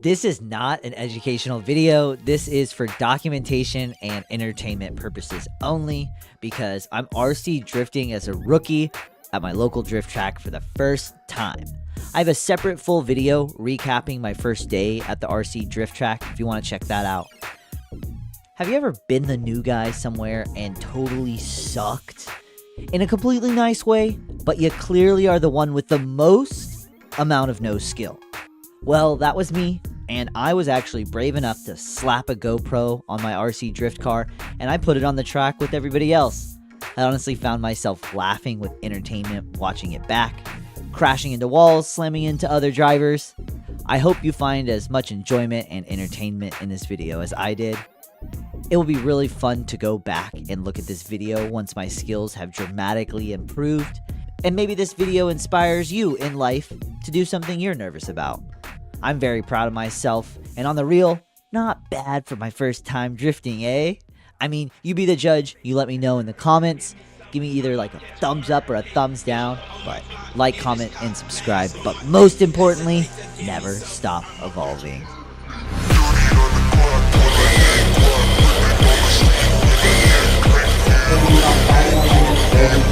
This is not an educational video. This is for documentation and entertainment purposes only because I'm RC drifting as a rookie at my local drift track for the first time. I have a separate full video recapping my first day at the RC drift track if you want to check that out. Have you ever been the new guy somewhere and totally sucked? In a completely nice way, but you clearly are the one with the most amount of no skill. Well, that was me, and I was actually brave enough to slap a GoPro on my RC drift car, and I put it on the track with everybody else. I honestly found myself laughing with entertainment watching it back, crashing into walls, slamming into other drivers. I hope you find as much enjoyment and entertainment in this video as I did. It will be really fun to go back and look at this video once my skills have dramatically improved, and maybe this video inspires you in life to do something you're nervous about. I'm very proud of myself, and on the real, not bad for my first time drifting, eh? I mean, you be the judge, you let me know in the comments. Give me either like a thumbs up or a thumbs down, but like, comment, and subscribe. But most importantly, never stop evolving. Thank you.